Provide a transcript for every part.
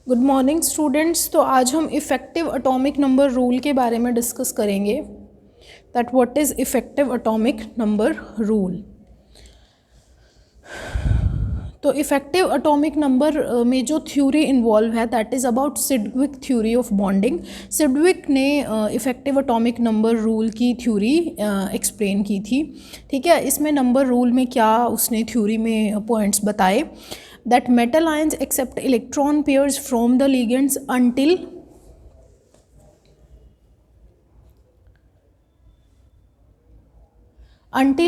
Good morning students. तो आज हम इफ़ेक्टिव एटॉमिक नंबर रूल के बारे में डिस्कस करेंगे, that what is effective atomic number rule. तो इफ़ेक्टिव एटॉमिक नंबर में जो थ्योरी इन्वॉल्व है that is about Sidgwick theory of bonding. Sidgwick ने इफ़ेक्टिव एटॉमिक नंबर रूल की थ्योरी एक्सप्लेन की थी। ठीक है, इसमें नंबर रूल में क्या उसने थ्योरी में पॉइंट्स बताए, that metal ions accept electron pairs from the ligands until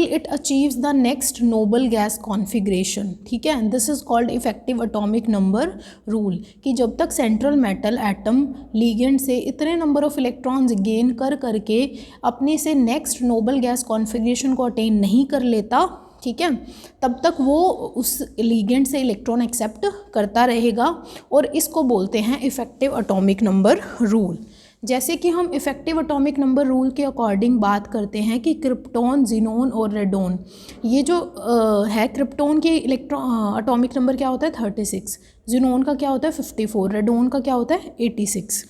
it achieves the next noble gas configuration। ठीक है, this is called effective atomic number rule कि जब तक सेंट्रल मेटल एटम लिगेंड से इतने नंबर ऑफ इलेक्ट्रॉन्स गेन कर करके अपने से नेक्स्ट नोबल गैस कॉन्फिग्रेशन को अटेन नहीं कर लेता, ठीक है, तब तक वो उस लिगेंड से इलेक्ट्रॉन एक्सेप्ट करता रहेगा और इसको बोलते हैं इफ़ेक्टिव एटॉमिक नंबर रूल। जैसे कि हम इफ़ेक्टिव एटॉमिक नंबर रूल के अकॉर्डिंग बात करते हैं कि क्रिप्टॉन, जिनोन और रेडोन, ये जो है क्रिप्टॉन के इलेक्ट्रॉन एटॉमिक नंबर क्या होता है 36, जिनोन का क्या होता है 54, रेडोन का क्या होता है 86।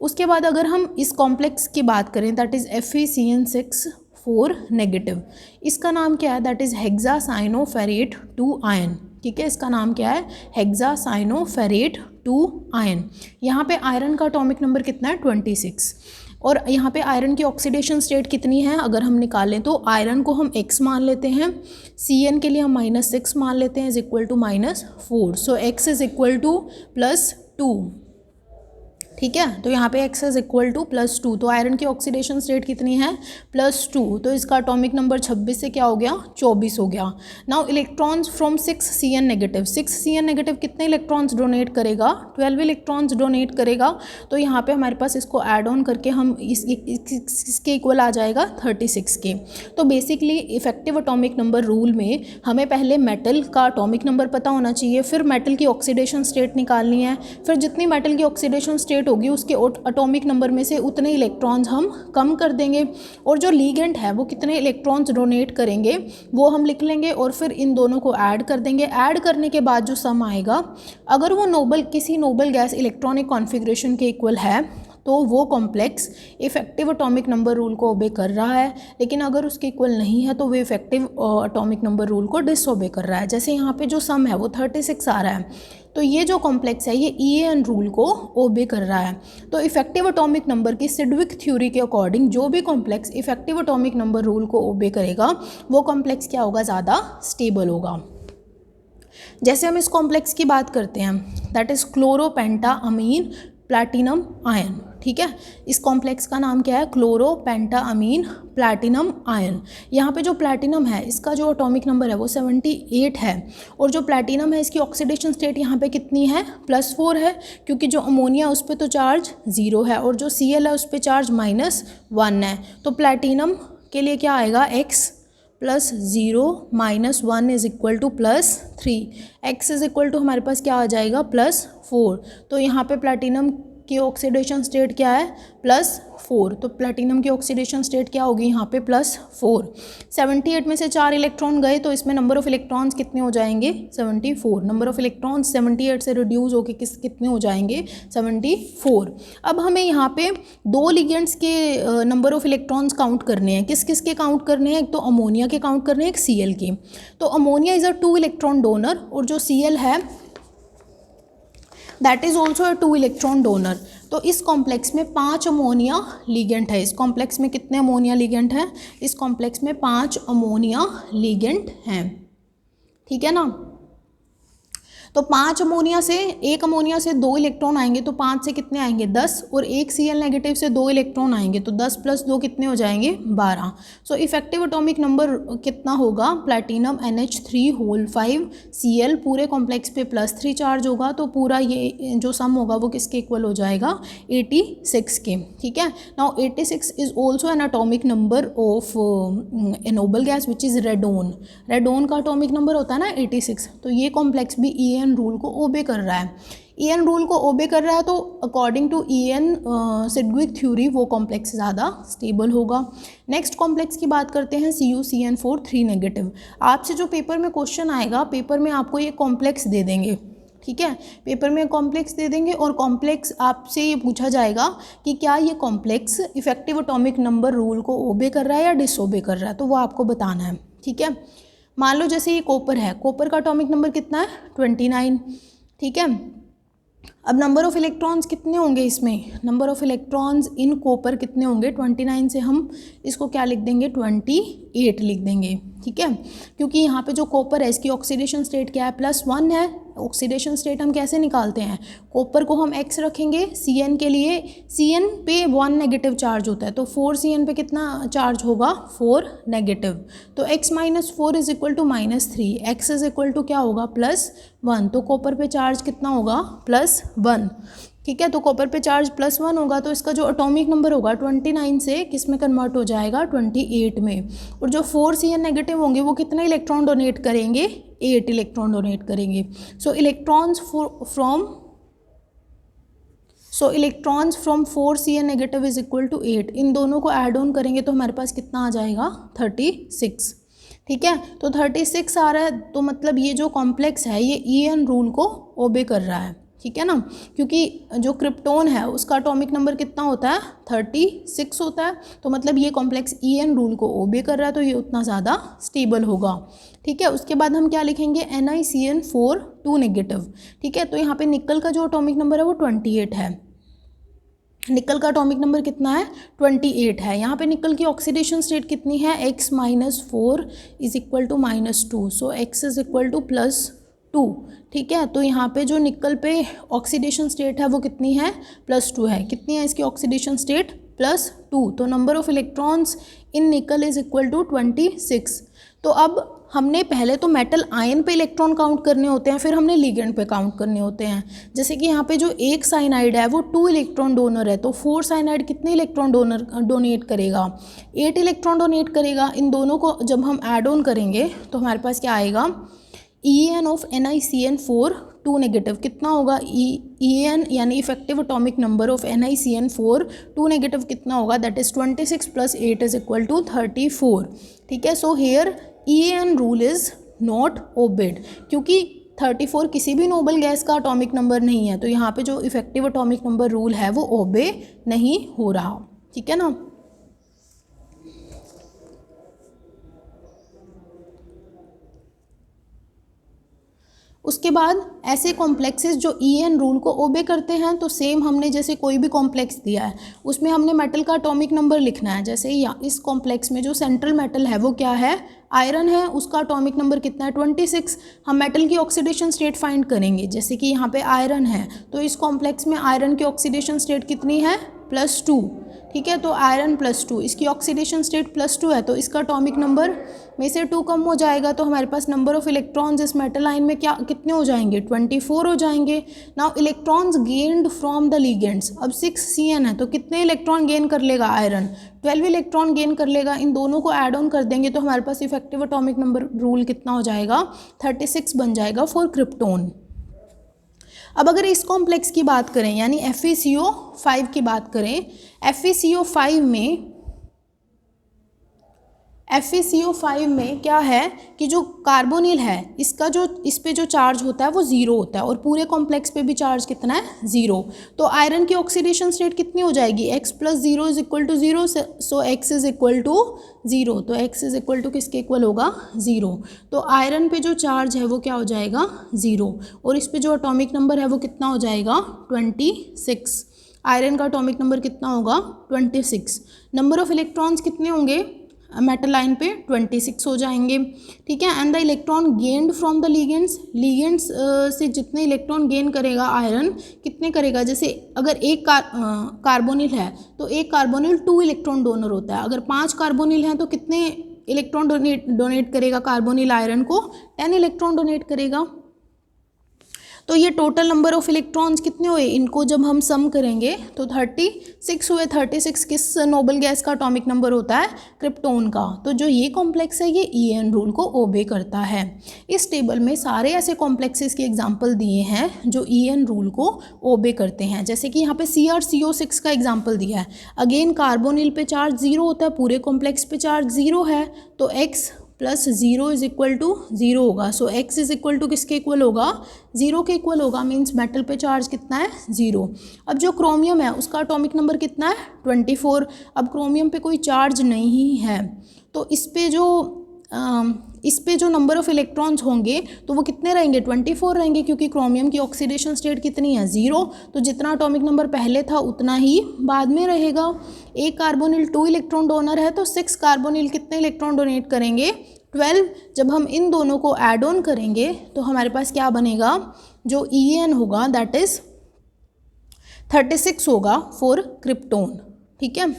उसके बाद अगर हम इस कॉम्प्लेक्स की बात करें दैट इज़ FeCN6 4 नेगेटिव, इसका नाम क्या है दैट इज़ हेक्सासाइनोफेरेट 2 आयन। ठीक है, इसका नाम क्या है हेक्सासाइनोफेरेट 2 आयन। यहाँ पे आयरन का एटॉमिक नंबर कितना है 26 और यहाँ पे आयरन की ऑक्सीडेशन स्टेट कितनी है अगर हम निकालें तो आयरन को हम x मान लेते हैं, Cn के लिए हम -6 मान लेते हैं is equal to -4, so x is equal to +2। ठीक है, तो यहाँ पे x इज इक्वल टू +2, तो आयरन की ऑक्सीडेशन स्टेट कितनी है +2, तो इसका एटॉमिक नंबर 26 से क्या हो गया 24 हो गया। Now electrons from 6Cn negative, 6Cn negative कितने इलेक्ट्रॉन्स डोनेट करेगा 12 इलेक्ट्रॉन्स डोनेट करेगा, तो यहाँ पे हमारे पास इसको ऐड ऑन करके हम इसके इक्वल आ जाएगा 36 के। तो basically effective atomic number rule में हमें पहले मेटल का एटॉमिक नंबर पता होना चाहिए, फिर मेटल की ऑक्सीडेशन स्टेट निकालनी है, फिर जितनी मेटल की ऑक्सीडेशन स्टेट होगी उसके एटॉमिक नंबर में से उतने इलेक्ट्रॉन्स हम कम कर देंगे और जो लिगेंड है वो कितने इलेक्ट्रॉन्स डोनेट करेंगे वो हम लिख लेंगे और फिर इन दोनों को ऐड कर देंगे। ऐड करने के बाद जो सम आएगा अगर वो किसी नोबल गैस इलेक्ट्रॉनिक कॉन्फ़िगरेशन के इक्वल है तो वो complex effective atomic number rule को ओबे कर रहा है, लेकिन अगर उसके इक्वल नहीं है तो वो इफेक्टिव एटॉमिक नंबर रूल को डिसओबे कर रहा है। जैसे यहाँ पे जो सम है वो 36 आ रहा है, तो ये जो कॉम्प्लेक्स है ये EAN रूल को ओबे कर रहा है। तो इफेक्टिव एटॉमिक नंबर की सिडविक थ्योरी के अकॉर्डिंग जो भी complex effective atomic number rule को ओबे करेगा वो कॉम्प्लेक्स क्या होगा, ज़्यादा स्टेबल होगा। जैसे हम इस कॉम्प्लेक्स की बात करते हैं दैट इज़ क्लोरोपेंटाअमीन प्लैटिनम आयन। ठीक है, इस कॉम्प्लेक्स का नाम क्या है क्लोरोपेंटाअमीन प्लैटिनम आयन। यहाँ पे जो प्लैटिनम है इसका जो एटॉमिक नंबर है वो 78 है और जो प्लैटिनम है इसकी ऑक्सीडेशन स्टेट यहाँ पे कितनी है +4 है, क्योंकि जो अमोनिया उस पर तो चार्ज 0 है और जो Cl है उस पर चार्ज -1 है। तो प्लैटिनम के लिए क्या आएगा x +0 -1 is equal to +3, x is equal to हमारे पास क्या आ जाएगा +4। तो यहाँ पे प्लैटिनम की ऑक्सीडेशन स्टेट क्या है +4, तो प्लैटिनम की ऑक्सीडेशन स्टेट क्या होगी यहाँ पे +4। 78 में से 4 इलेक्ट्रॉन गए तो इसमें नंबर ऑफ इलेक्ट्रॉन्स कितने हो जाएंगे 74। नंबर ऑफ इलेक्ट्रॉन्स 78 से रिड्यूस होकर कितने हो जाएंगे 74। अब हमें यहाँ पे 2 लिगेंड्स के नंबर ऑफ इलेक्ट्रॉन्स काउंट करने हैं। किस किस के काउंट करने हैं, एक तो अमोनिया के काउंट करने हैं, एक Cl के। तो ammonia is a 2 electron donor और जो Cl है that is also a 2 electron donor. तो इस कॉम्प्लेक्स में 5 अमोनिया लिगेंड है। इस कॉम्प्लेक्स में कितने अमोनिया लिगेंड हैं, इस कॉम्प्लेक्स में 5 अमोनिया लिगेंड हैं। ठीक है ना, तो 5 अमोनिया से, एक अमोनिया से 2 इलेक्ट्रॉन आएंगे तो 5 से कितने आएंगे 10 और एक Cl नेगेटिव से 2 इलेक्ट्रॉन आएंगे तो 10 + 2 कितने हो जाएंगे 12। सो इफेक्टिव एटॉमिक नंबर कितना होगा प्लैटिनम NH3 Cl पूरे कॉम्प्लेक्स पे +3 चार्ज होगा, तो पूरा ये जो सम होगा वो किसके इक्वल हो जाएगा 86 के। ठीक है, now 86 is also an atomic number of a noble gas which is radon. Radon का एटॉमिक नंबर होता है ना 86, तो ये कॉम्प्लेक्स भी EAN रूल को ओबे कर रहा है। EN रूल को ओबे कर रहा है तो अकॉर्डिंग टू EN सिडग्विक थ्योरी वो कॉम्प्लेक्स ज़्यादा स्टेबल होगा। नेक्स्ट कॉम्प्लेक्स की बात करते हैं CuCN4 3 नेगेटिव। आपसे जो पेपर में क्वेश्चन आएगा, पेपर में आपको ये कॉम्प्लेक्स दे देंगे, ठीक है, पेपर में कॉम्प्लेक्स दे देंगे और कॉम्प्लेक्स आपसे ये पूछा जाएगा कि क्या ये complex effective atomic number rule को ओबे कर रहा है या डिसओबे कर रहा है, तो वो आपको बताना है, ठीक है। मान लो जैसे ये कॉपर है, कॉपर का एटॉमिक नंबर कितना है 29, ठीक है। अब नंबर ऑफ इलेक्ट्रॉन्स कितने होंगे इसमें, number of electrons in copper कितने होंगे, 29 से हम इसको क्या लिख देंगे 28 लिख देंगे, ठीक है, क्योंकि यहाँ पे जो कॉपर है इसकी ऑक्सीडेशन स्टेट क्या है +1 है। ऑक्सीडेशन स्टेट हम कैसे निकालते हैं, कॉपर को हम X रखेंगे, Cn के लिए Cn पे 1 नेगेटिव चार्ज होता है, तो 4 Cn पे कितना चार्ज होगा 4 नेगेटिव, तो X - 4 is equal to -3, X is equal to क्या होगा +1, तो कॉपर पे चार्ज कितना होगा +1, ठीक है। तो कॉपर पे चार्ज +1 होगा तो इसका जो एटॉमिक नंबर होगा 29 से किस में कन्वर्ट हो जाएगा 28 में, और जो 4 Cn नेगेटिव होंगे वो कितने इलेक्ट्रॉन डोनेट करेंगे 8 इलेक्ट्रॉन डोनेट करेंगे। So electrons from 4 Cn negative is equal to 8, इन दोनों को ऐड ऑन करेंगे तो हमारे पास कितना आ जाएगा 36, ठीक है। तो 36 आ रहा है, तो मतलब ये जो कॉम्प्लेक्स है ये EN रूल को ओबे कर रहा है, ठीक है ना, क्योंकि जो क्रिप्टोन है उसका एटॉमिक नंबर कितना होता है 36 होता है, तो मतलब ये कॉम्प्लेक्स EN रूल को ओबे कर रहा है, तो ये उतना ज़्यादा स्टेबल होगा, ठीक है। उसके बाद हम क्या लिखेंगे NiCN4 2 नेगेटिव, ठीक है। तो यहाँ पे निकल का जो एटॉमिक नंबर है वो 28 है, निकल का एटॉमिक नंबर कितना है 28 है। यहाँ पे निकल की ऑक्सीडेशन स्टेट कितनी है X - 4 is equal to -2, so X is equal to +2, ठीक है। तो यहाँ पे जो निकल पे ऑक्सीडेशन स्टेट है वो कितनी है +2 है, कितनी है इसकी ऑक्सीडेशन स्टेट +2, तो नंबर ऑफ इलेक्ट्रॉन्स इन निकल इज इक्वल टू 26। तो अब हमने पहले तो मेटल आयन पे इलेक्ट्रॉन काउंट करने होते हैं, फिर हमने लिगेंड पे काउंट करने होते हैं। जैसे कि यहाँ पे जो एक साइनाइड है वो 2 इलेक्ट्रॉन डोनर है, तो 4 साइनाइड कितने इलेक्ट्रॉन डोनेट करेगा 8 इलेक्ट्रॉन डोनेट करेगा। इन दोनों को जब हम ऐड ऑन करेंगे तो हमारे पास क्या आएगा EN ऑफ NiCN4 2 नेगेटिव कितना होगा, EN यानी effective atomic number of NiCN4 2 negative कितना होगा, that is 26 + 8 is equal to 34, ठीक है। So here EN rule is not obeyed, क्योंकि 34 किसी भी नोबल गैस का एटॉमिक नंबर नहीं है, तो यहाँ पे जो इफेक्टिव एटॉमिक नंबर रूल है वो ओबे नहीं हो रहा, ठीक है ना। उसके बाद ऐसे कॉम्प्लेक्सेस जो EN रूल को ओबे करते हैं, तो सेम हमने जैसे कोई भी कॉम्प्लेक्स दिया है उसमें हमने मेटल का एटॉमिक नंबर लिखना है। जैसे इस कॉम्प्लेक्स में जो सेंट्रल मेटल है वो क्या है आयरन है, उसका एटॉमिक नंबर कितना है 26। हम मेटल की ऑक्सीडेशन स्टेट फाइंड करेंगे, जैसे कि यहाँ पे आयरन है तो इस कॉम्प्लेक्स में आयरन की ऑक्सीडेशन स्टेट कितनी है +2, ठीक है। तो आयरन +2, इसकी ऑक्सीडेशन स्टेट +2 है, तो इसका एटॉमिक नंबर में से 2 कम हो जाएगा, तो हमारे पास नंबर ऑफ इलेक्ट्रॉन्स इस मेटल आयन में क्या कितने हो जाएंगे 24 हो जाएंगे। Now electrons gained from the ligands, अब 6 Cn है तो कितने इलेक्ट्रॉन गेन कर लेगा आयरन 12 इलेक्ट्रॉन गेन कर लेगा। इन दोनों को ऐड ऑन कर देंगे तो हमारे पास इफेक्टिव एटॉमिक नंबर रूल कितना हो जाएगा 36 बन जाएगा फॉर क्रिप्टोन। अब अगर इस कॉम्प्लेक्स की बात करें यानी FeCO5 की बात करें, FeCO5 में क्या है कि जो कार्बोनिल है इसका जो इस पे जो चार्ज होता है वो 0 होता है और पूरे कॉम्प्लेक्स पे भी चार्ज कितना है 0। तो आयरन की ऑक्सीडेशन स्टेट कितनी हो जाएगी X + 0 is equal to 0, so X is equal to 0, तो X इज इक्वल टू किसके इक्वल होगा 0। तो आयरन पे जो चार्ज है वो क्या हो जाएगा 0 और इस पे जो एटॉमिक नंबर है वो कितना हो जाएगा 26। आयरन का एटॉमिक नंबर कितना होगा 26। नंबर ऑफ इलेक्ट्रॉन्स कितने होंगे मेटल लाइन पे 26 हो जाएंगे, ठीक है। And the electron gained from the ligands से जितने इलेक्ट्रॉन गेन करेगा आयरन कितने करेगा, जैसे अगर एक कार्बोनिल है तो एक कार्बोनिल 2 इलेक्ट्रॉन डोनर होता है, अगर 5 कार्बोनिल हैं तो कितने इलेक्ट्रॉन डोनेट करेगा कार्बोनिल आयरन को 10 इलेक्ट्रॉन डोनेट करेगा। तो ये टोटल नंबर ऑफ इलेक्ट्रॉन्स कितने हुए, इनको जब हम सम करेंगे तो 36 हुए। 36 किस नोबल गैस का एटॉमिक नंबर होता है, क्रिप्टोन का। तो जो ये कॉम्प्लेक्स है ये ईएन रूल को ओबे करता है। इस टेबल में सारे ऐसे कॉम्प्लेक्सेस के एग्जांपल दिए हैं जो ईएन रूल को ओबे करते हैं। जैसे कि यहाँ पे CrCO6 का एग्जांपल दिया है। अगेन कार्बोनिल पे चार्ज 0 होता है, पूरे कॉम्प्लेक्स पे चार्ज 0 है, तो x plus 0 is equal to 0 होगा। So x is equal to किसके इक्वल होगा, 0 के इक्वल होगा। मीन्स मेटल पे चार्ज कितना है, 0। अब जो क्रोमियम है उसका एटॉमिक नंबर कितना है, 24। अब क्रोमियम पे कोई चार्ज नहीं है, तो इस पे जो नंबर ऑफ इलेक्ट्रॉन्स होंगे तो वो कितने रहेंगे, 24 रहेंगे, क्योंकि क्रोमियम की ऑक्सीडेशन स्टेट कितनी है, 0। तो जितना एटॉमिक नंबर पहले था उतना ही बाद में रहेगा। एक कार्बोनिल 2 इलेक्ट्रॉन डोनर है, तो 6 कार्बोनिल कितने इलेक्ट्रॉन डोनेट करेंगे, 12। जब हम इन दोनों को ऐड ऑन करेंगे तो हमारे पास क्या बनेगा, जो EN होगा दैट इज 36 होगा फॉर क्रिप्टोन। ठीक है।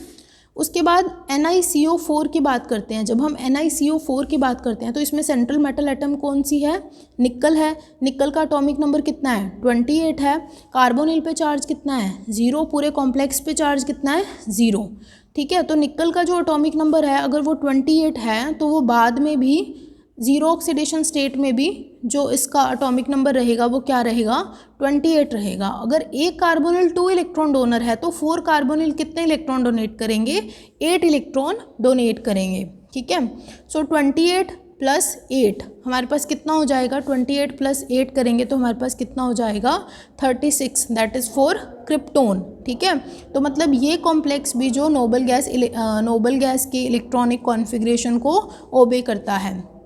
उसके बाद NiCO4 की बात करते हैं। जब हम NiCO4 की बात करते हैं तो इसमें सेंट्रल मेटल एटम कौन सी है, निकल है। निकल का एटॉमिक नंबर कितना है, 28 है। कार्बोनिल पे चार्ज कितना है, 0। पूरे कॉम्प्लेक्स पे चार्ज कितना है, 0। ठीक है। तो निकल का जो एटॉमिक नंबर है अगर वो 28 है तो वो बाद में भी 0 ऑक्सीडेशन स्टेट में भी जो इसका एटॉमिक नंबर रहेगा वो क्या रहेगा, 28 रहेगा। अगर एक कार्बोनिल 2 इलेक्ट्रॉन डोनर है तो 4 कार्बोनिल कितने इलेक्ट्रॉन डोनेट करेंगे, 8 इलेक्ट्रॉन डोनेट करेंगे। ठीक है। सो 28 प्लस 8 हमारे पास कितना हो जाएगा, 28 प्लस 8 करेंगे तो हमारे पास कितना हो जाएगा, 36। That is for krypton. ठीक है। तो मतलब ये कॉम्प्लेक्स भी जो नोबल गैस के इलेक्ट्रॉनिक कॉन्फ़िगरेशन को ओबे करता है।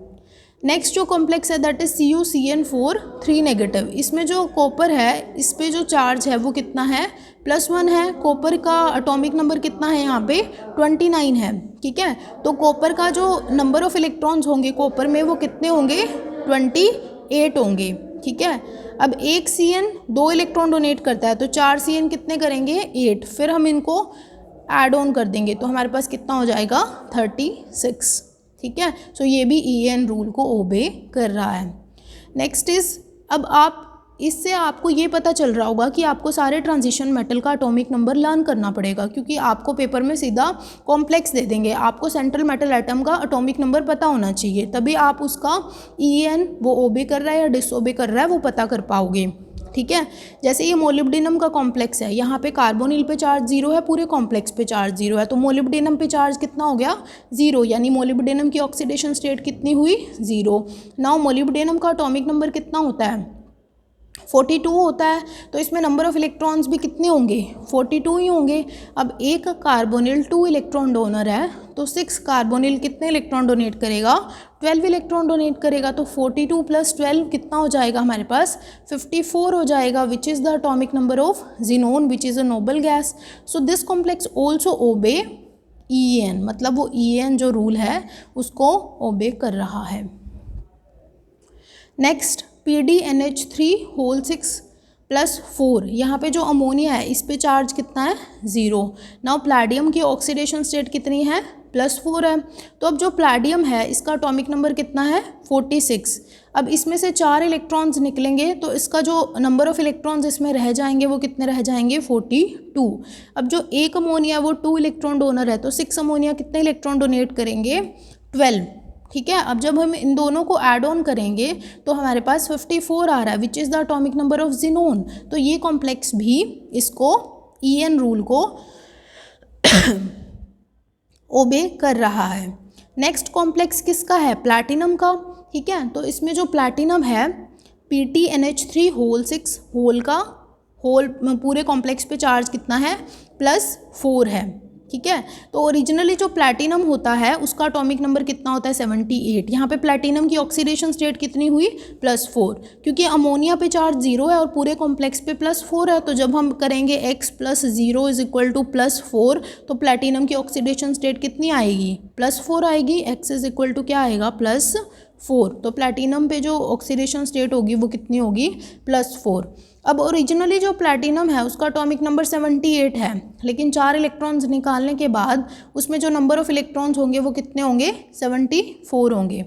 नेक्स्ट जो कॉम्प्लेक्स है दैट इज CuCN4 3 नेगेटिव। इसमें जो कॉपर है इस पे जो चार्ज है वो कितना है, +1 है। कॉपर का एटॉमिक नंबर कितना है यहाँ पे, 29 है। ठीक है। तो कॉपर का जो नंबर ऑफ इलेक्ट्रॉन्स होंगे कॉपर में वो कितने होंगे, 28 होंगे। ठीक है। अब एक CN 2 इलेक्ट्रॉन डोनेट करता है तो 4 CN कितने करेंगे, 8। फिर हम इनको ऐड ऑन कर देंगे तो हमारे पास कितना हो जाएगा, 36। ठीक है। सो ये भी EN रूल को ओबे कर रहा है। नेक्स्ट इज, अब आप इससे आपको ये पता चल रहा होगा कि आपको सारे ट्रांजिशन मेटल का एटॉमिक नंबर लर्न करना पड़ेगा, क्योंकि आपको पेपर में सीधा कॉम्प्लेक्स दे देंगे। आपको सेंट्रल मेटल एटम का एटॉमिक नंबर पता होना चाहिए, तभी आप उसका EN वो ओबे कर रहा है या डिसओबे कर रहा है वो पता कर पाओगे। ठीक है। जैसे ये मोलिब्डेनम का कॉम्प्लेक्स है, यहाँ पे कार्बोनिल पे चार्ज 0 है, पूरे कॉम्प्लेक्स पे चार्ज 0 है, तो मोलिब्डेनम पे चार्ज कितना हो गया, 0। यानी मोलिब्डेनम की ऑक्सीडेशन स्टेट कितनी हुई, 0। नाउ मोलिब्डेनम का एटॉमिक नंबर कितना होता है, 42 होता है। तो इसमें नंबर ऑफ इलेक्ट्रॉन्स भी कितने होंगे, 42 ही होंगे। अब एक कार्बोनिल 2 इलेक्ट्रॉन डोनर है तो 6 कार्बोनिल कितने इलेक्ट्रॉन डोनेट करेगा, 12 इलेक्ट्रॉन डोनेट करेगा। तो 42 प्लस 12 कितना हो जाएगा हमारे पास, 54 हो जाएगा, which is the atomic number of xenon which is a noble gas. So this complex also obey EN, मतलब वो EN जो रूल है उसको ओबे कर रहा है। नेक्स्ट PdNH3(6+4), यहाँ पे जो अमोनिया है इस पे चार्ज कितना है, 0। नाउ प्लैडियम की ऑक्सीडेशन स्टेट कितनी है, +4 है। तो अब जो प्लैडियम है इसका एटॉमिक नंबर कितना है, 46। अब इसमें से 4 इलेक्ट्रॉन्स निकलेंगे तो इसका जो नंबर ऑफ इलेक्ट्रॉन्स इसमें रह जाएंगे वो कितने रह जाएंगे, 42। अब जो एक अमोनिया वो 2 इलेक्ट्रॉन डोनर है तो 6 अमोनिया कितने इलेक्ट्रॉन डोनेट करेंगे, 12। ठीक है। अब जब हम इन दोनों को ऐड ऑन करेंगे तो हमारे पास 54 आ रहा है, which is the atomic number of xenon. तो ये कॉम्प्लेक्स भी इसको EN रूल को ओबे कर रहा है। नेक्स्ट कॉम्प्लेक्स किसका है, प्लैटिनम का। ठीक है। तो इसमें जो प्लैटिनम है PtNH3(6) होल का होल पूरे कॉम्प्लेक्स पे चार्ज कितना है, +4 है। ठीक है। तो ओरिजिनली जो प्लैटिनम होता है उसका एटॉमिक नंबर कितना होता है, 78। यहाँ पे प्लैटिनम की ऑक्सीडेशन स्टेट कितनी हुई, +4, क्योंकि अमोनिया पे चार्ज 0 है और पूरे कॉम्प्लेक्स पे +4 है। तो जब हम करेंगे x + 0 = +4 तो प्लैटिनम की ऑक्सीडेशन स्टेट कितनी आएगी, +4 आएगी। x = क्या आएगा, +4। तो प्लैटिनम पे जो ऑक्सीडेशन स्टेट होगी वो कितनी होगी, +4। अब ओरिजिनली जो प्लैटिनम है उसका एटॉमिक नंबर 78 है, लेकिन 4 इलेक्ट्रॉन्स निकालने के बाद उसमें जो नंबर ऑफ इलेक्ट्रॉन्स होंगे वो कितने होंगे, 74 होंगे।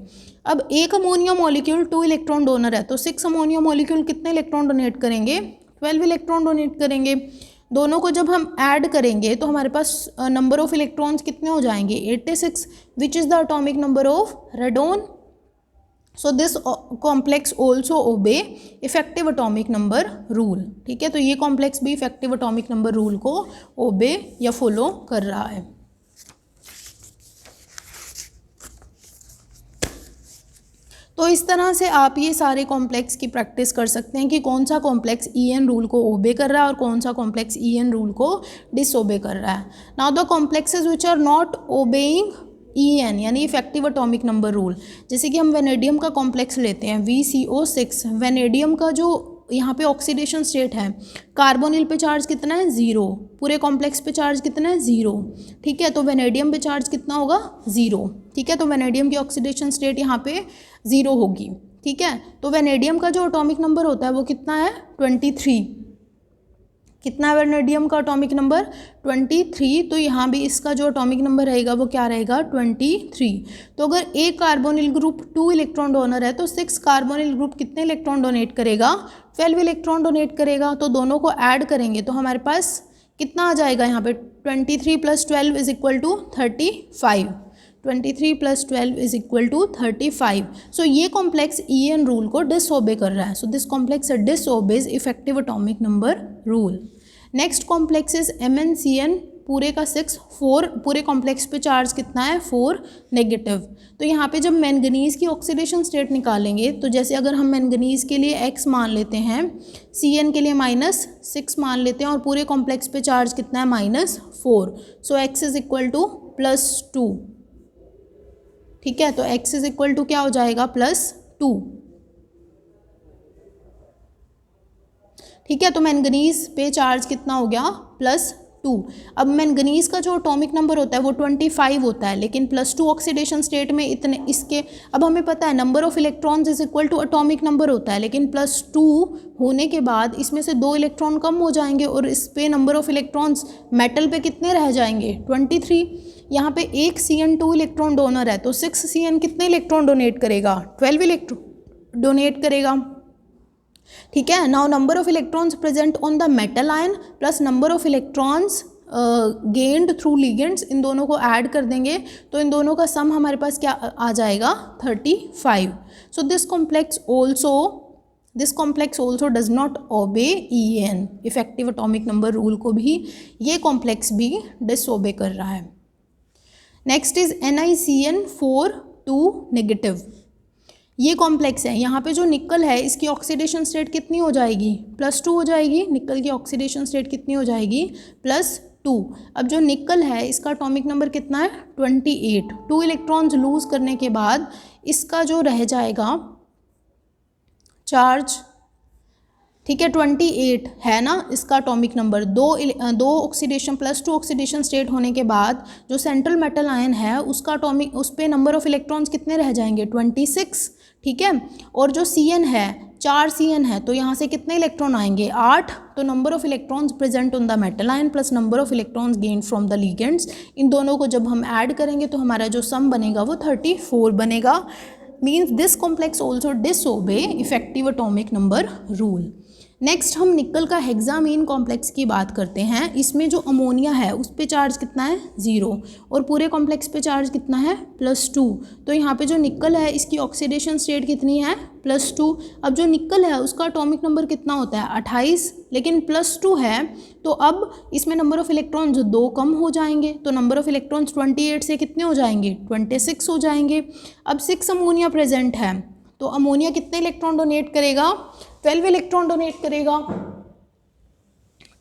अब एक अमोनिया मॉलिक्यूल 2 इलेक्ट्रॉन डोनर है, तो 6 अमोनिया मॉलिक्यूल कितने इलेक्ट्रॉन डोनेट करेंगे, 12 इलेक्ट्रॉन डोनेट करेंगे। दोनों को जब हम ऐड करेंगे तो हमारे पास नंबर ऑफ इलेक्ट्रॉन्स कितने हो जाएंगे, 86, which is the atomic number of radon. So this complex also obey effective atomic number rule. ठीक है, तो ये कॉम्प्लेक्स भी इफेक्टिव एटॉमिक नंबर रूल को ओबे या फॉलो कर रहा है। तो इस तरह से आप ये सारे कॉम्प्लेक्स की प्रैक्टिस कर सकते हैं कि कौन सा कॉम्प्लेक्स ईएन रूल को ओबे कर रहा है और कौन सा कॉम्प्लेक्स ईएन रूल को डिसओबे कर रहा है। Now the complexes which are not obeying EN यानी इफेक्टिव एटॉमिक नंबर रूल, जैसे कि हम वेनेडियम का कॉम्प्लेक्स लेते हैं VCO6। वेनेडियम का जो यहाँ पे ऑक्सीडेशन स्टेट है, कार्बोनिल पे चार्ज कितना है 0, पूरे कॉम्प्लेक्स पे चार्ज कितना है 0। ठीक है, तो वेनेडियम पे चार्ज कितना होगा 0। ठीक है, तो वेनेडियम की ऑक्सीडेशन स्टेट यहाँ पे 0 होगी। ठीक है, तो वेनेडियम का जो एटॉमिक नंबर होता है वो कितना है 23। कितना है वेनेडियम का एटॉमिक नंबर 23। तो यहाँ भी इसका जो एटॉमिक नंबर रहेगा वो क्या रहेगा 23। तो अगर एक कार्बोनिल ग्रुप 2 इलेक्ट्रॉन डोनर है तो 6 कार्बोनिल ग्रुप कितने इलेक्ट्रॉन डोनेट करेगा, 12 इलेक्ट्रॉन डोनेट करेगा। तो दोनों को ऐड करेंगे तो हमारे पास कितना आ जाएगा यहाँ पे 23 + 12 = 35। 23 + 12 = 35। सो ये कॉम्प्लेक्स ईएन रूल को डिसओबे कर रहा है। सो this complex डिसओबेज effective atomic number rule. Next complex is MnCN, पूरे का 6, 4, पूरे कॉम्प्लेक्स पे चार्ज कितना है 4 नेगेटिव। तो यहाँ पे जब मैंगनीज़ की ऑक्सीडेशन स्टेट निकालेंगे तो जैसे अगर हम मैंगनीज़ के लिए x मान लेते हैं, Cn के लिए -6 मान लेते हैं और पूरे कॉम्प्लेक्स पे चार्ज कितना है -4। So x = +2। ठीक है, तो x = क्या हो जाएगा +2। ठीक है, तो मैंगनीज़ पे चार्ज कितना हो गया +2। अब मैंगनीज़ का जो एटॉमिक नंबर होता है वो 25 होता है, लेकिन +2 ऑक्सीडेशन स्टेट में इतने इसके, अब हमें पता है number of electrons = atomic number होता है, लेकिन +2 होने के बाद इसमें से 2 इलेक्ट्रॉन कम हो जाएंगे और इस पे नंबर ऑफ इलेक्ट्रॉन्स मेटल पे कितने रह जाएंगे 23। यहाँ पे एक Cn 2 इलेक्ट्रॉन डोनर है तो 6 Cn कितने इलेक्ट्रॉन डोनेट करेगा, 12 इलेक्ट्रॉन डोनेट करेगा। ठीक है, now number of electrons present on the metal ion plus number of electrons gained through ligands, इन दोनों को ऐड कर देंगे तो इन दोनों का सम हमारे पास क्या आ जाएगा 35। सो this complex also does not obey EN, effective atomic number rule को भी ये कॉम्प्लेक्स भी डिसओबे कर रहा है। Next is NiCN4 2 negative. ये कॉम्प्लेक्स है, यहाँ पे जो निकल है इसकी ऑक्सीडेशन स्टेट कितनी हो जाएगी +2 हो जाएगी। निकल की ऑक्सीडेशन स्टेट कितनी हो जाएगी +2। अब जो निकल है इसका एटॉमिक नंबर कितना है 28। 2 इलेक्ट्रॉन्स लूज करने के बाद इसका जो रह जाएगा चार्ज, ठीक है 28 है ना इसका एटॉमिक नंबर। दो ऑक्सीडेशन +2 ऑक्सीडेशन स्टेट होने के बाद जो सेंट्रल मेटल आयन है उसका एटॉमिक, उस पे नंबर ऑफ इलेक्ट्रॉन्स कितने रह जाएंगे 26। ठीक है, और जो Cn है 4 Cn है तो यहाँ से कितने इलेक्ट्रॉन आएंगे 8। तो number of electrons present on the metal ion plus number of electrons gain from the ligands, इन दोनों को जब हम ऐड करेंगे तो हमारा जो सम बनेगा वो 34 बनेगा। Means this complex also disobey effective atomic number rule. Next हम निकल का हेक्सामीन कॉम्प्लेक्स की बात करते हैं। इसमें जो अमोनिया है उस पे चार्ज कितना है 0 और पूरे कॉम्प्लेक्स पे चार्ज कितना है +2। तो यहाँ पे जो निकल है इसकी ऑक्सीडेशन स्टेट कितनी है +2। अब जो निकल है उसका एटॉमिक नंबर कितना होता है 28, लेकिन +2 है तो अब इसमें नंबर ऑफ इलेक्ट्रॉन्स 2 कम हो जाएंगे तो नंबर ऑफ इलेक्ट्रॉन्स 28 से कितने हो जाएंगे 26 हो जाएंगे। अब 6 अमोनिया प्रेजेंट है तो अमोनिया कितने इलेक्ट्रॉन डोनेट करेगा 12 इलेक्ट्रॉन डोनेट करेगा।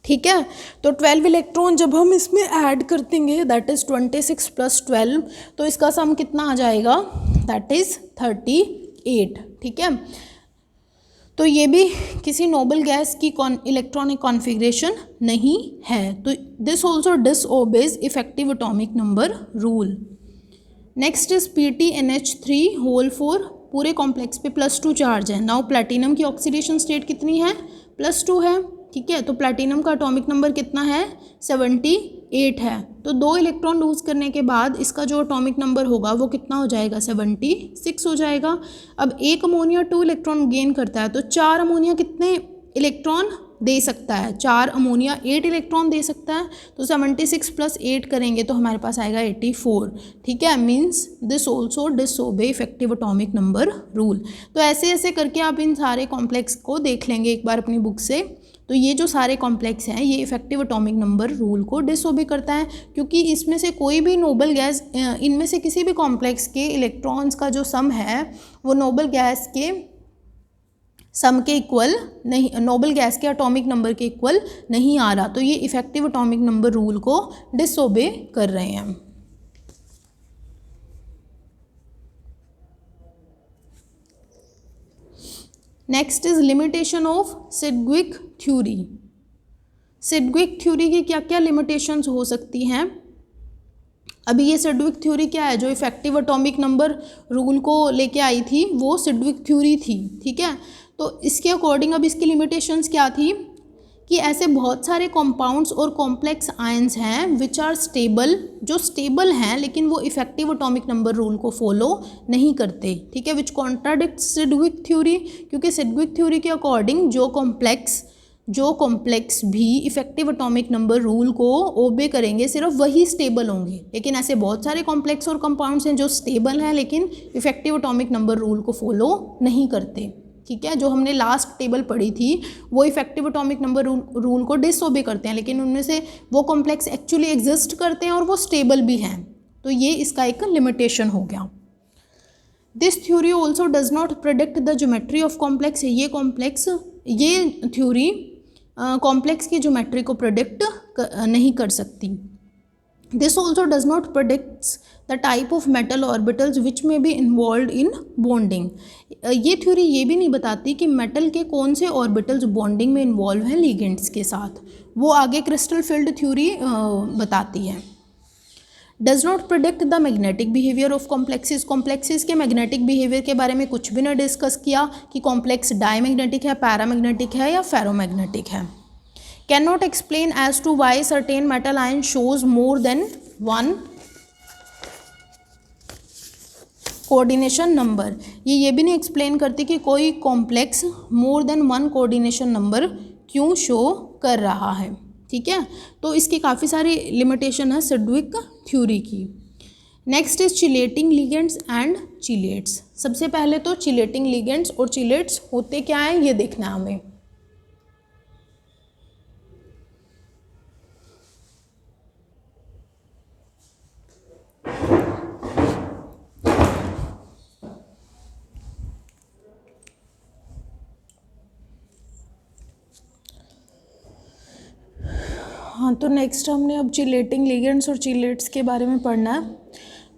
ठीक है, तो 12 इलेक्ट्रॉन जब हम इसमें ऐड कर देंगे दैट इज़ 26 + 12, तो इसका सम कितना आ जाएगा दैट इज़ 38। ठीक है, तो ये भी किसी नोबल गैस की इलेक्ट्रॉनिक कॉन्फ़िगरेशन नहीं है। तो this also डिसओबेज effective atomic number rule. Next is PTNH3 पूरे कॉम्प्लेक्स पे +2 चार्ज है। नाउ प्लैटिनम की ऑक्सीडेशन स्टेट कितनी है +2 है। ठीक है, तो प्लैटिनम का एटॉमिक नंबर कितना है 78 8 है, तो 2 इलेक्ट्रॉन लूज़ करने के बाद इसका जो एटॉमिक नंबर होगा वो कितना हो जाएगा, 76 हो जाएगा। अब एक अमोनिया 2 इलेक्ट्रॉन गेन करता है, तो 4 अमोनिया कितने इलेक्ट्रॉन दे सकता है, 4 अमोनिया 8 इलेक्ट्रॉन दे सकता है, तो 76 + 8 करेंगे तो हमारे पास आएगा 84। ठीक है, means this also disobey effective atomic number rule. तो ऐसे ऐसे करके आप इन सारे कॉम्प्लेक्स को देख लेंगे एक बार अपनी बुक से। तो ये जो सारे कॉम्प्लेक्स हैं ये इफेक्टिव एटॉमिक नंबर रूल को डिसओबे करता है, क्योंकि इसमें से कोई भी नोबल गैस, इनमें से किसी भी कॉम्प्लेक्स के इलेक्ट्रॉन्स का जो सम है वो नोबल गैस के सम के इक्वल नहीं, नोबल गैस के एटॉमिक नंबर के इक्वल नहीं आ रहा, तो ये इफेक्टिव एटॉमिक नंबर रूल को डिसओबे कर रहे हैं। Next is limitation of Sidgwick theory. Sidgwick theory की क्या क्या लिमिटेशंस हो सकती हैं। अभी ये सिडग्विक थ्योरी क्या है, जो इफेक्टिव एटॉमिक नंबर रूल को लेके आई थी वो सिडग्विक थ्योरी थी। ठीक है, तो इसके अकॉर्डिंग अब इसकी लिमिटेशंस क्या थी कि ऐसे बहुत सारे कंपाउंड्स और कॉम्प्लेक्स आयंस हैं विच आर स्टेबल, जो स्टेबल हैं लेकिन वो इफेक्टिव एटॉमिक नंबर रूल को फॉलो नहीं करते। ठीक है, विच कॉन्ट्राडिक्ट सिडग्विक थ्योरी, क्योंकि सिडग्विक थ्योरी के अकॉर्डिंग जो कॉम्प्लेक्स भी इफेक्टिव एटॉमिक नंबर रूल को ओबे करेंगे सिर्फ वही स्टेबल होंगे, लेकिन ऐसे बहुत सारे कॉम्प्लेक्स और कंपाउंड्स हैं जो स्टेबल हैं लेकिन इफेक्टिव एटॉमिक नंबर रूल को फॉलो नहीं करते। ठीक है, जो हमने लास्ट टेबल पढ़ी थी वो इफेक्टिव एटॉमिक नंबर रूल को डिसओबे करते हैं, लेकिन उनमें से वो कॉम्प्लेक्स एक्चुअली एग्जिस्ट करते हैं और वो स्टेबल भी हैं, तो ये इसका एक लिमिटेशन हो गया। This theory also does not predict the geometry of complex. ये थ्योरी कॉम्प्लेक्स की ज्योमेट्री को प्रेडिक्ट नहीं कर सकती। This also does not predicts the type of metal orbitals which may be involve in bonding. ये theory ये भी नहीं बताती कि मेटल के कौन से ऑर्बिटल्स बॉन्डिंग में इन्वॉल्व हैं लिगेंड्स के साथ, वो आगे क्रिस्टल फील्ड थ्योरी बताती है। Does not predict the magnetic behaviour of complexes. Complexes के मैग्नेटिक बिहेवियर के बारे में कुछ भी ना डिस्कस किया कि कॉम्प्लेक्स डायमैग्नेटिक है, पैरामैग्नेटिक है या फेरोमैग्नेटिक है। Can not explain as to why certain metal ion shows more than one coordination number. ये भी नहीं एक्सप्लेन करती कि कोई complex more than one coordination number क्यों शो कर रहा है। ठीक है, तो इसकी काफ़ी सारी लिमिटेशन है सिडग्विक थ्योरी की। Next is chelating ligands and chelates. सबसे पहले तो चिलेटिंग लिगेंड्स और चिलेट्स होते क्या हैं ये देखना है हमें। हाँ, तो नेक्स्ट हमने अब चिलेटिंग लिगेंड्स और चिलेट्स के बारे में पढ़ना है।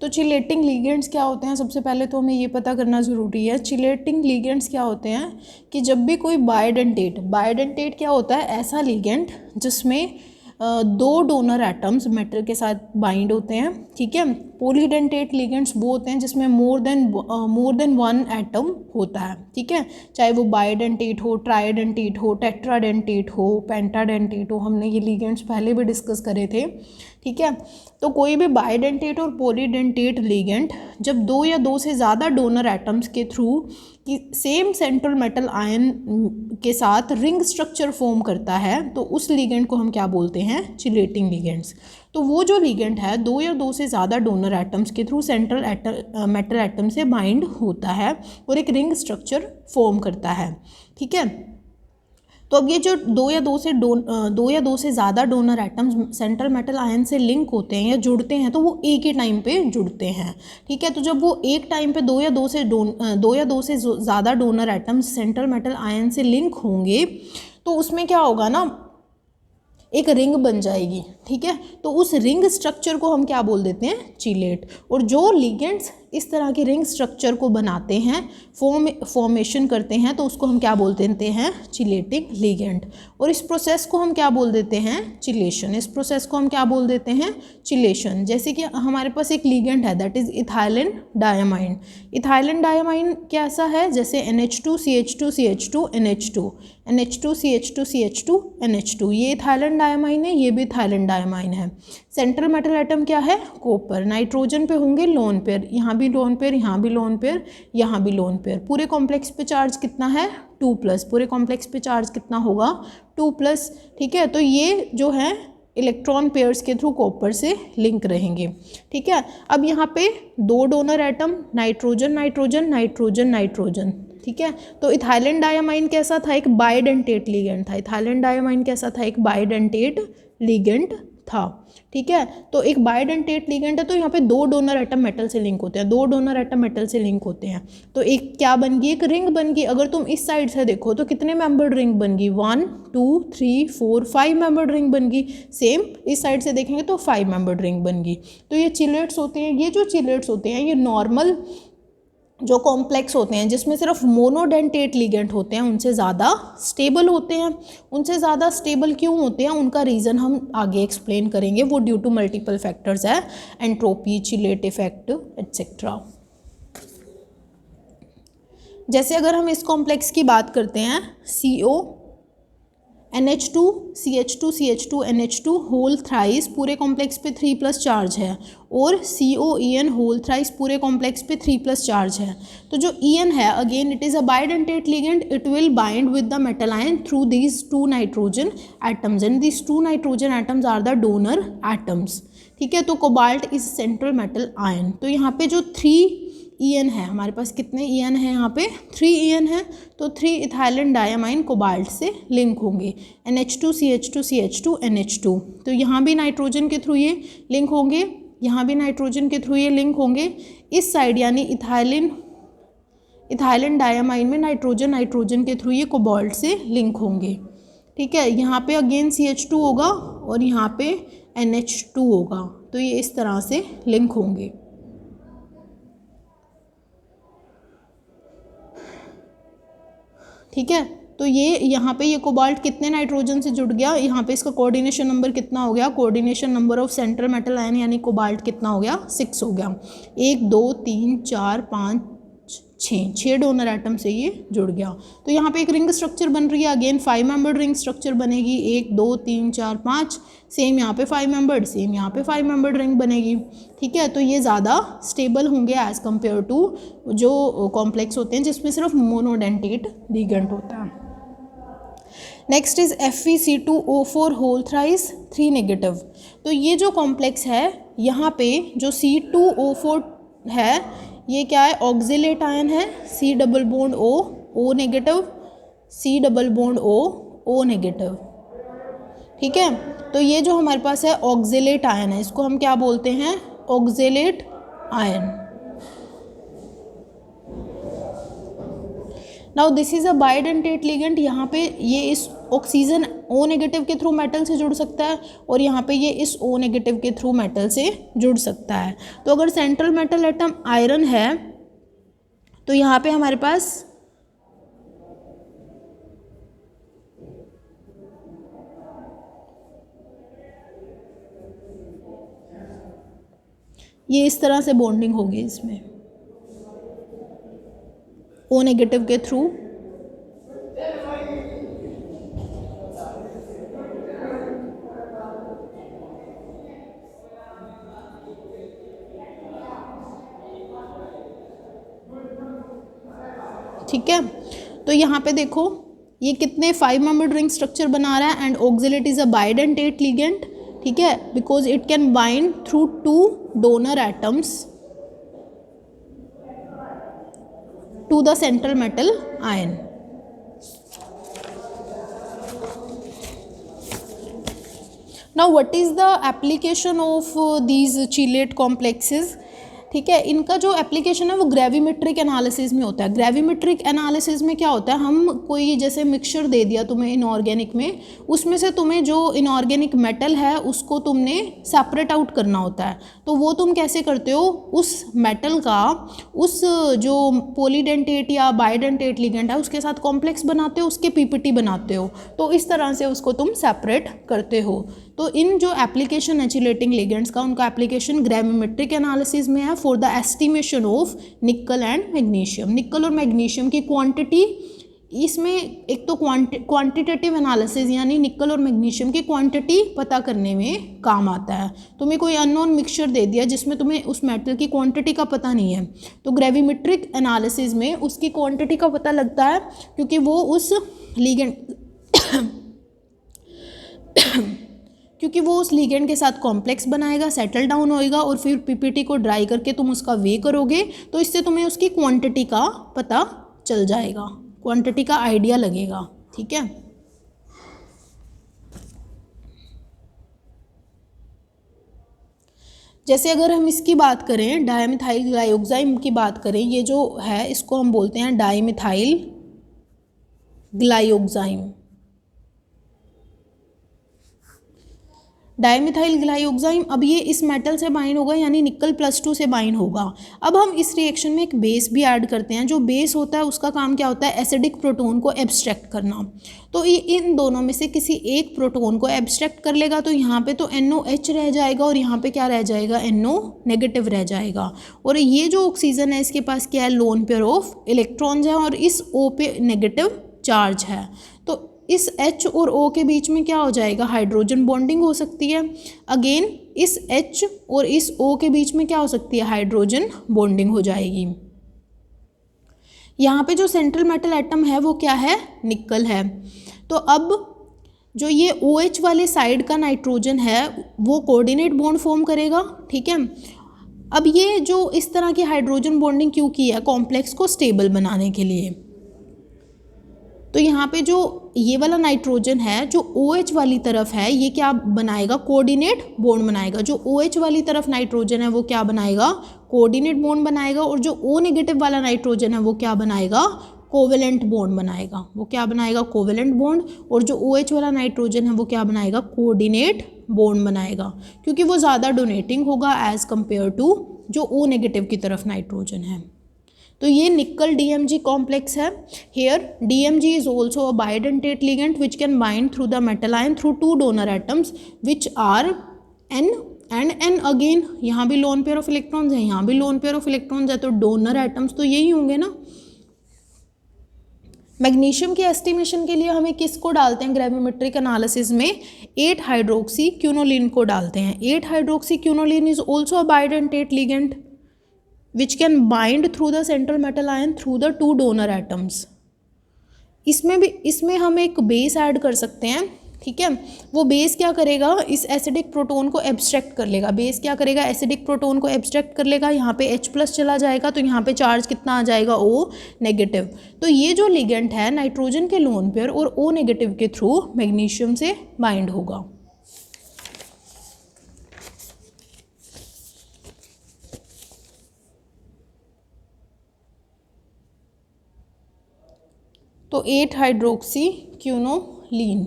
तो चिलेटिंग लिगेंड्स क्या होते हैं, सबसे पहले तो हमें ये पता करना ज़रूरी है। चिलेटिंग लिगेंड्स क्या होते हैं कि जब भी कोई बायोडेंटेट क्या होता है, ऐसा लिगेंड जिसमें दो डोनर एटम्स मेटल के साथ बाइंड होते हैं। ठीक है, पॉलीडेंटेट लिगेंड्स वो होते हैं जिसमें मोर देन वन एटम होता है। ठीक है, चाहे वो बायोडेंटेट हो, ट्राइडेंटेट हो, टेट्राडेंटेट हो, पेंटाडेंटेट हो, हमने ये लिगेंड्स पहले भी डिस्कस करे थे। ठीक है, तो कोई भी बायोडेंटेट और पॉलीडेंटेट लिगेंड जब दो या दो से ज़्यादा डोनर एटम्स के थ्रू कि सेम सेंट्रल मेटल आयन के साथ रिंग स्ट्रक्चर फॉर्म करता है, तो उस लिगेंड को हम क्या बोलते हैं, चिलेटिंग लिगेंड्स। तो वो जो लिगेंड है दो या दो से ज़्यादा डोनर एटम्स के थ्रू सेंट्रल मेटल एटम से बाइंड होता है और एक रिंग स्ट्रक्चर फॉर्म करता है। ठीक है, तो अब ये जो दो या दो से ज़्यादा donor atoms central metal ion से लिंक होते हैं या जुड़ते हैं, तो वो एक ही टाइम पे जुड़ते हैं। ठीक है, तो जब वो एक टाइम पे दो या दो से ज़्यादा donor atoms central metal ion से लिंक होंगे, तो उसमें क्या होगा ना, एक रिंग बन जाएगी। ठीक है, तो उस रिंग स्ट्रक्चर को हम क्या बोल देते हैं, चिलेट। और जो लिगेंड्स इस तरह के रिंग स्ट्रक्चर को बनाते हैं, फॉर्मेशन करते हैं, तो उसको हम क्या बोल देते हैं, चिलेटिंग लिगेंड। और इस प्रोसेस को हम क्या बोल देते हैं, चिलेशन। इस प्रोसेस को हम क्या बोल देते हैं, चिलेशन। जैसे कि हमारे पास एक लिगेंड है that is ethylene diamine. Ethylene diamine कैसा है, जैसे NH2CH2CH2 NH2 NH2CH2CH2 NH2, ये इथाइलिन डायमाइन है, ये भी इथाइलिन डायमाइन है। सेंट्रल मेटल एटम क्या है, कॉपर। नाइट्रोजन पे होंगे लोन पेयर, यहाँ भी लोन पेयर, यहाँ भी लोन पेयर, यहाँ भी लोन पेयर। पूरे कॉम्प्लेक्स पे चार्ज कितना है, 2+। पूरे कॉम्प्लेक्स पे चार्ज कितना होगा, 2+। ठीक है, तो ये जो है इलेक्ट्रॉन पेयर्स के थ्रू कॉपर से लिंक रहेंगे। ठीक है, अब यहाँ पे 2 donor atom, nitrogen nitrogen nitrogen nitrogen. ठीक है, तो इथाइलिन डायमाइन कैसा था, एक बाइडेंटेट लिगेंड था। इथाइलिन डायमाइन कैसा था, एक बाइडेंटेट लिगेंड था। ठीक है, तो एक बाइडेंटेट लिगेंड है, तो यहाँ पे 2 डोनर एटम मेटल से लिंक होते हैं, 2 डोनर एटम मेटल से लिंक होते हैं, तो एक क्या बन गई, एक रिंग बन गई। अगर तुम इस साइड से देखो तो कितने मेंबर्ड रिंग बन गई, 1 2 3 4 5 मेंबर्ड रिंग बन गई। सेम इस साइड से देखेंगे तो 5 मेंबर्ड रिंग बन गई। तो ये चिलेट्स होते हैं, ये जो चिलेट्स होते हैं ये नॉर्मल जो कॉम्प्लेक्स होते हैं जिसमें सिर्फ मोनोडेंटेट लिगेंड होते हैं उनसे ज़्यादा स्टेबल होते हैं। उनसे ज़्यादा स्टेबल क्यों होते हैं, उनका रीज़न हम आगे एक्सप्लेन करेंगे। वो ड्यू टू मल्टीपल फैक्टर्स है, एंट्रोपी, चिलेट इफेक्ट एट्सेट्रा। जैसे अगर हम इस कॉम्प्लेक्स की बात करते हैं, CO NH2 CH2 CH2 NH2 whole thrice, पूरे कॉम्प्लेक्स पे 3+ चार्ज है, और COEN होल थ्राइस पूरे कॉम्प्लेक्स पे 3+ चार्ज है। तो जो EN है, again it is a bidentate ligand, it will bind with the metal ion through these 2 nitrogen atoms, and these 2 nitrogen atoms are the donor atoms. ठीक है, तो cobalt is central metal ion. तो यहाँ पे जो 3 EN है, हमारे पास कितने EN है, यहाँ पे 3 EN है, तो 3 इथाइलिन डायमाइन कोबाल्ट से लिंक होंगे। NH2CH2CH2 NH2, तो यहाँ भी नाइट्रोजन के थ्रू ये लिंक होंगे, यहाँ भी नाइट्रोजन के थ्रू ये लिंक होंगे। इस साइड यानी इथाइलिन डायमाइन में नाइट्रोजन के थ्रू ये कोबाल्ट से लिंक होंगे। ठीक है, यहाँ पे अगेन CH2 होगा और यहाँ पे NH2 होगा, तो ये इस तरह से लिंक होंगे। ठीक है, तो ये यहाँ पे ये कोबाल्ट कितने नाइट्रोजन से जुड़ गया, यहाँ पे इसका कोऑर्डिनेशन नंबर कितना हो गया, coordination number of central metal ion यानी कोबाल्ट कितना हो गया, 6 हो गया। 1 2 3 4 5 6 डोनर एटम से ये जुड़ गया। तो यहाँ पे एक रिंग स्ट्रक्चर बन रही है, अगेन 5 मेंबर्ड रिंग स्ट्रक्चर बनेगी, 1 2 3 4 5, सेम यहाँ पे 5 मेंबर्ड, सेम यहाँ पे 5 मेंबर्ड रिंग बनेगी। ठीक है, तो ये ज़्यादा स्टेबल होंगे एज़ कम्पेयर टू जो कॉम्प्लेक्स होते हैं जिसमें सिर्फ मोनोडेंटेट लिगेंड होता है। Next is FeC2O4 whole thrice 3 negative. तो ये जो कॉम्प्लेक्स है यहाँ पे जो C2O4 है ये क्या है, ऑक्जिलेट आयन है, C double bond O negative, C double bond O negative. ठीक है, तो ये जो हमारे पास है ऑक्जिलेट आयन है, इसको हम क्या बोलते हैं, oxalate ion. Now this is a bidentate ligand, यहाँ पे ये इस ऑक्सीजन O नेगेटिव के थ्रू मेटल से जुड़ सकता है और यहाँ पे ये इस O नेगेटिव के थ्रू मेटल से जुड़ सकता है। तो अगर सेंट्रल मेटल एटम आयरन है तो यहाँ पे हमारे पास ये इस तरह से बॉन्डिंग होगी इसमें O नेगेटिव के थ्रू। ठीक है, तो यहाँ पे देखो ये कितने 5 मेंबर्ड रिंग स्ट्रक्चर बना रहा है and oxalate is a bidentate ligand. ठीक है, because it can bind through 2 donor atoms to the central metal ion. Now what is the application of these chelate complexes? ठीक है। इनका जो एप्लीकेशन है वो ग्रेविमेट्रिक एनालिसिस में होता है। ग्रेविमेट्रिक एनालिसिस में क्या होता है, हम कोई जैसे मिक्सचर दे दिया तुम्हें इनऑर्गेनिक में, उसमें से तुम्हें जो इनऑर्गेनिक मेटल है उसको तुमने सेपरेट आउट करना होता है। तो वो तुम कैसे करते हो, उस मेटल का उस जो पॉलीडेंटेट या बाइडेंटेट लिगेंड है उसके साथ कॉम्प्लेक्स बनाते हो, उसके पीपीटी बनाते हो, तो इस तरह से उसको तुम सेपरेट करते हो। तो इन जो एप्लीकेशन है चिलेटिंग लिगेंड्स का, उनका एप्लीकेशन ग्रेविमेट्रिक एनालिसिस में है फॉर द एस्टिमेशन ऑफ निकल एंड मैग्नीशियम। निकल और मैग्नीशियम की क्वांटिटी, इसमें एक तो क्वांटिटेटिव एनालिसिस यानी निकल और मैग्नीशियम की क्वांटिटी पता करने में काम आता है। तुम्हें कोई अननोन मिक्सचर दे दिया जिसमें तुम्हें उस मेटल की क्वांटिटी का पता नहीं है, तो ग्रेविमेट्रिक एनालिसिस में उसकी क्वांटिटी का पता लगता है, क्योंकि वो उस लिगेंड क्योंकि वो उस लिगेंड के साथ कॉम्प्लेक्स बनाएगा, सेटल डाउन होएगा, और फिर पीपीटी को ड्राई करके तुम उसका वे करोगे, तो इससे तुम्हें उसकी क्वांटिटी का पता चल जाएगा, क्वांटिटी का आइडिया लगेगा। ठीक है। जैसे अगर हम इसकी बात करें, डायमिथाइल ग्लाइकोजाइम की बात करें, ये जो है इसको हम बोलते हैं डायमिथाइल ग्लाइकोजाइम। डायमिथाइल ग्लाइकोजाइम, अब ये इस मेटल से बाइंड होगा यानी निकल +2 से बाइंड होगा। अब हम इस रिएक्शन में एक बेस भी ऐड करते हैं। जो बेस होता है उसका काम क्या होता है, एसिडिक प्रोटोन को एब्स्ट्रैक्ट करना। तो ये इन दोनों में से किसी एक प्रोटोन को एब्स्ट्रैक्ट कर लेगा, तो यहाँ पे तो NOH रह जाएगा और यहाँ पे क्या रह जाएगा, NO- रह जाएगा। और ये जो ऑक्सीजन है इसके पास क्या है, लोन पेयर ऑफ इलेक्ट्रॉन्स है और इस O पे नेगेटिव चार्ज है। तो इस H और O के बीच में क्या हो जाएगा, हाइड्रोजन बॉन्डिंग हो सकती है। अगेन इस H और इस O के बीच में क्या हो सकती है, हाइड्रोजन बॉन्डिंग हो जाएगी। यहाँ पे जो सेंट्रल मेटल एटम है वो क्या है, निकल है। तो अब जो ये OH वाले साइड का नाइट्रोजन है वो कोऑर्डिनेट बॉन्ड फॉर्म करेगा। ठीक है। अब ये जो इस तरह की हाइड्रोजन बॉन्डिंग क्यों की है, कॉम्प्लेक्स को स्टेबल बनाने के लिए। तो यहाँ पे जो ये वाला नाइट्रोजन है जो OH वाली तरफ है, ये क्या बनाएगा, कोऑर्डिनेट बॉन्ड बनाएगा। जो OH वाली तरफ नाइट्रोजन है वो क्या बनाएगा, कोऑर्डिनेट बॉन्ड बनाएगा, और जो O नेगेटिव वाला नाइट्रोजन है वो क्या बनाएगा, कोवेलेंट बॉन्ड बनाएगा। वो क्या बनाएगा, कोवेलेंट बॉन्ड। और जो OH वाला नाइट्रोजन है वो क्या बनाएगा, कोऑर्डिनेट बॉन्ड बनाएगा, क्योंकि वो ज़्यादा डोनेटिंग होगा एज कम्पेयर टू जो O नेगेटिव की तरफ नाइट्रोजन है। तो ये निकल DMG कॉम्प्लेक्स है। Here DMG is also a bidentate ligand which can bind through the metal ion through 2 donor atoms which are N and N। Again यहाँ भी lone pair of electrons है, यहाँ भी lone pair of electrons है, तो donor atoms तो यही होंगे ना। मैग्नीशियम की एस्टिमेशन के लिए हमें किसको डालते हैं ग्रेविमेट्रिक एनालिसिस में, 8 हाइड्रोक्सी क्यूनोलिन को डालते हैं। 8 hydroxy quinoline is also a bidentate ligand which can bind through the central metal ion through the 2 donor atoms। इसमें हम एक बेस ऐड कर सकते हैं। ठीक है। वो बेस क्या करेगा, इस एसिडिक प्रोटोन को एब्स्ट्रैक्ट कर लेगा। बेस क्या करेगा, एसिडिक प्रोटोन को एब्स्ट्रैक्ट कर लेगा। यहाँ पे H+ चला जाएगा, तो यहाँ पे चार्ज कितना आ जाएगा, O नेगेटिव। तो ये जो लिगेंड है नाइट्रोजन के लोन पेयर और O नेगेटिव के थ्रू मैग्नीशियम से बाइंड होगा। तो 8 हाइड्रोक्सी क्यूनोलिन।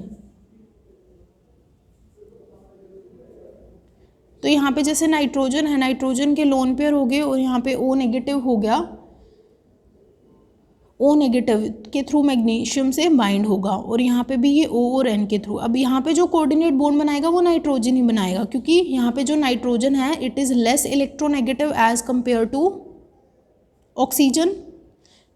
तो यहाँ पे जैसे नाइट्रोजन है, नाइट्रोजन के लोन पेयर हो गए और यहाँ पे O नेगेटिव हो गया, O नेगेटिव के थ्रू मैग्नीशियम से बाइंड होगा, और यहाँ पे भी ये O और N के थ्रू। अब यहाँ पे जो कोऑर्डिनेट बॉन्ड बनाएगा वो नाइट्रोजन ही बनाएगा, क्योंकि यहाँ पे जो नाइट्रोजन है it is less electronegative as compare to oxygen.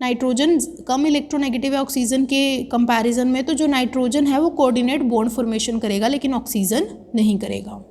Nitrogen कम इलेक्ट्रोनेगेटिव है ऑक्सीजन के कंपैरिजन में, तो जो नाइट्रोजन है वो कोऑर्डिनेट बॉन्ड फॉर्मेशन करेगा लेकिन ऑक्सीजन नहीं करेगा।